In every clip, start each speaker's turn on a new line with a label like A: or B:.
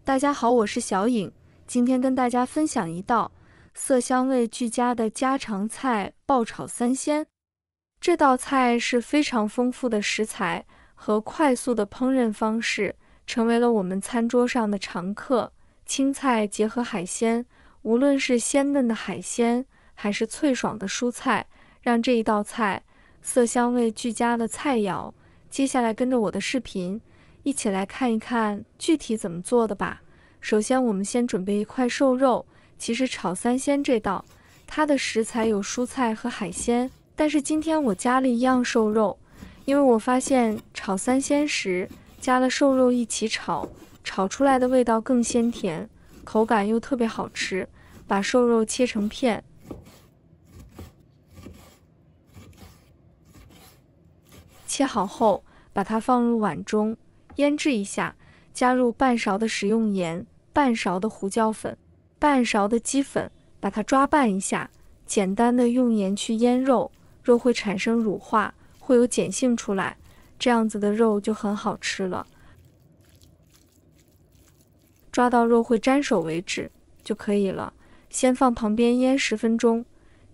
A: 大家好，我是小颖，今天跟大家分享一道色香味俱佳的家常菜——爆炒三鲜。这道菜是非常丰富的食材和快速的烹饪方式，成为了我们餐桌上的常客。青菜结合海鲜，无论是鲜嫩的海鲜还是脆爽的蔬菜，让这一道菜色香味俱佳的菜肴。接下来跟着我的视频，一起来看一看具体怎么做的吧。首先我们先准备一块瘦肉。其实炒三鲜这道，它的食材有蔬菜和海鲜，但是今天我加了一样瘦肉，因为我发现炒三鲜时加了瘦肉一起炒，炒出来的味道更鲜甜，口感又特别好吃。把瘦肉切成片，切好后把它放入碗中腌制一下，加入半勺的食用盐，半勺的胡椒粉，半勺的鸡粉，把它抓拌一下。简单的用盐去腌肉，肉会产生乳化，会有碱性出来，这样子的肉就很好吃了。抓到肉会沾手为止就可以了，先放旁边腌10分钟。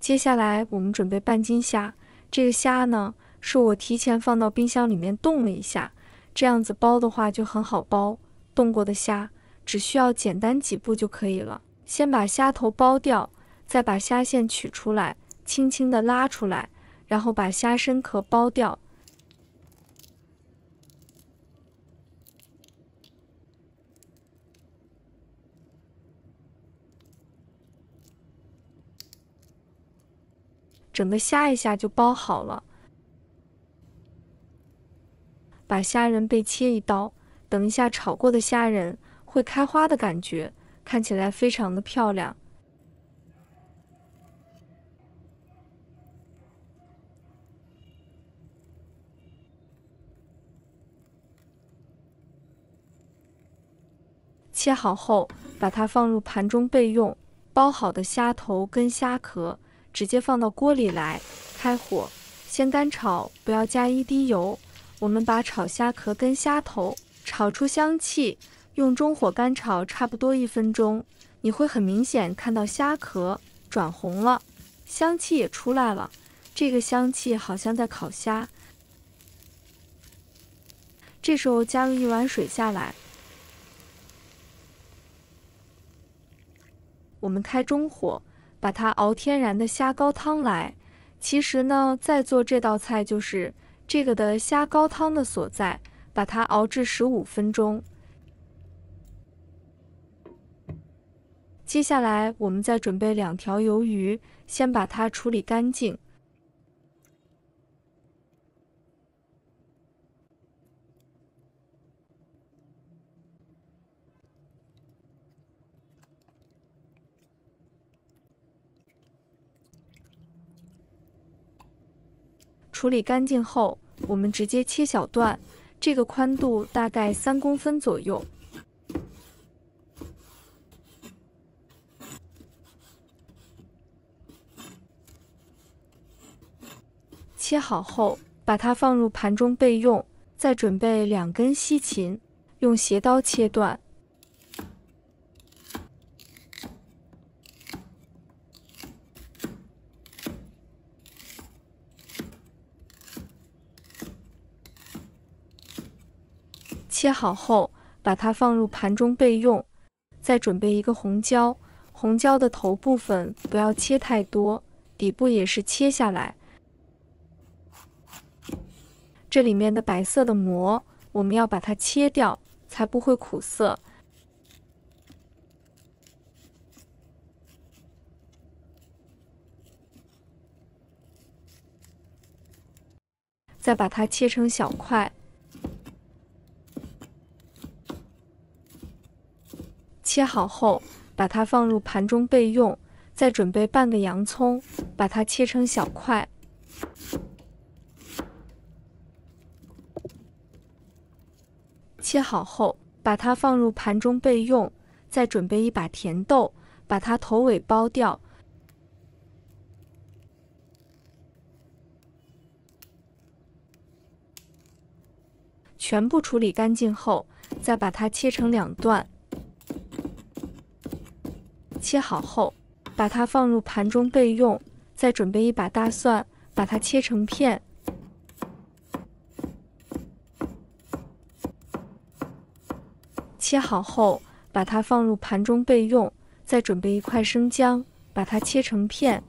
A: 接下来我们准备半斤虾，这个虾呢是我提前放到冰箱里面冻了一下，这样子包的话就很好包。冻过的虾只需要简单几步就可以了。先把虾头剥掉，再把虾线取出来，轻轻地拉出来，然后把虾身壳剥掉。整个虾一下就剥好了。把虾仁被切一刀，等一下炒过的虾仁会开花的感觉，看起来非常的漂亮。切好后，把它放入盘中备用。剥好的虾头跟虾壳直接放到锅里来，开火，先干炒，不要加一滴油。我们把炒虾壳跟虾头炒出香气，用中火干炒差不多1分钟。你会很明显看到虾壳转红了，香气也出来了。这个香气好像在烤虾。这时候加入1碗水下来，我们开中火，把它熬天然的虾高汤来。其实呢，在做这道菜就是这个的虾高汤的所在，把它熬至15分钟。接下来我们再准备2条鱿鱼，先把它处理干净。处理干净后，我们直接切小段，这个宽度大概3公分左右。切好后，把它放入盘中备用。再准备2根西芹，用斜刀切断。切好后，把它放入盘中备用。再准备1个红椒，红椒的头部分不要切太多，底部也是切下来。这里面的白色的膜，我们要把它切掉，才不会苦涩。再把它切成小块。切好后，把它放入盘中备用。再准备半个洋葱，把它切成小块。切好后，把它放入盘中备用。再准备1把甜豆，把它头尾剥掉。全部处理干净后，再把它切成2段。切好后，把它放入盘中备用。再准备一把大蒜，把它切成片。切好后，把它放入盘中备用。再准备一块生姜，把它切成片。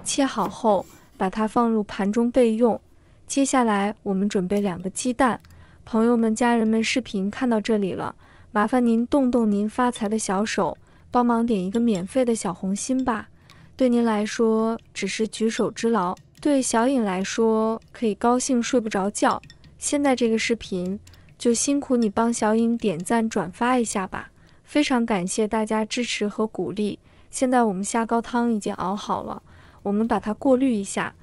A: 切好后，把它放入盘中备用。接下来我们准备2个鸡蛋。朋友们、家人们，视频看到这里了，麻烦您动动您发财的小手，帮忙点一个免费的小红心吧。对您来说只是举手之劳，对小颖来说可以高兴睡不着觉。现在这个视频就辛苦你帮小颖点赞转发一下吧，非常感谢大家支持和鼓励。现在我们虾膏汤已经熬好了，我们把它过滤一下，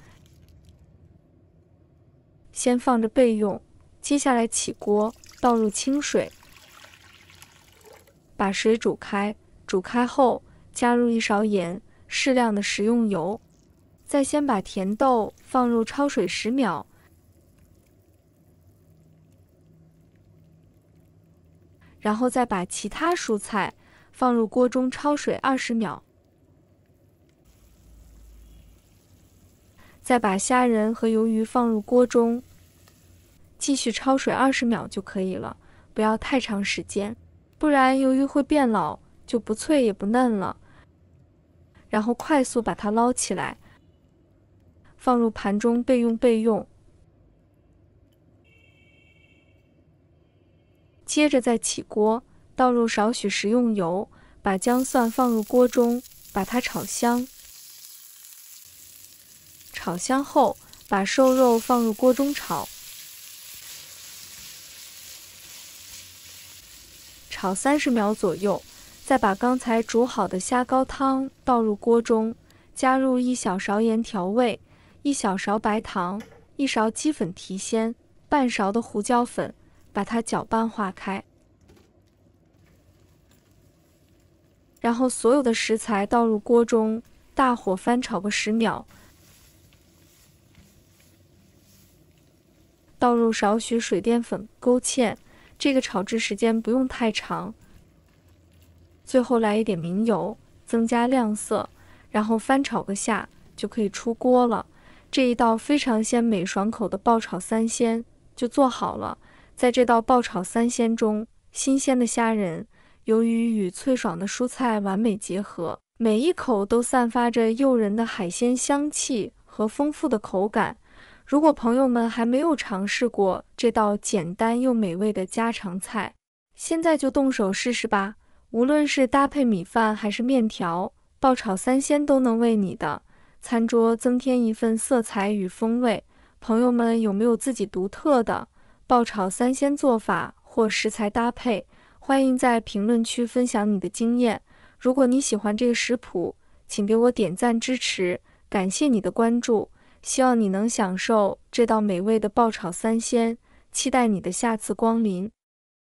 A: 先放着备用。接下来起锅，倒入清水，把水煮开。煮开后，加入1勺盐，适量的食用油。再先把甜豆放入焯水10秒，然后再把其他蔬菜放入锅中焯水20秒。再把虾仁和鱿鱼放入锅中，继续焯水20秒就可以了，不要太长时间，不然鱿鱼会变老，就不脆也不嫩了。然后快速把它捞起来，放入盘中备用。接着再起锅，倒入少许食用油，把姜蒜放入锅中，把它炒香。炒香后，把瘦肉放入锅中炒。炒30秒左右，再把刚才煮好的虾膏汤倒入锅中，加入1小勺盐调味，1小勺白糖，1勺鸡粉提鲜，半勺的胡椒粉，把它搅拌化开。然后所有的食材倒入锅中，大火翻炒个10秒，倒入少许水淀粉勾芡，这个炒制时间不用太长。最后来一点明油，增加亮色，然后翻炒个下，就可以出锅了。这一道非常鲜美爽口的爆炒三鲜就做好了。在这道爆炒三鲜中，新鲜的虾仁、鱿鱼与脆爽的蔬菜完美结合，每一口都散发着诱人的海鲜香气和丰富的口感。如果朋友们还没有尝试过这道简单又美味的家常菜，现在就动手试试吧。无论是搭配米饭还是面条，爆炒三鲜都能为你的餐桌增添一份色彩与风味。朋友们有没有自己独特的爆炒三鲜做法或食材搭配？欢迎在评论区分享你的经验。如果你喜欢这个食谱，请给我点赞支持，感谢你的关注。希望你能享受这道美味的爆炒三鲜，期待你的下次光临。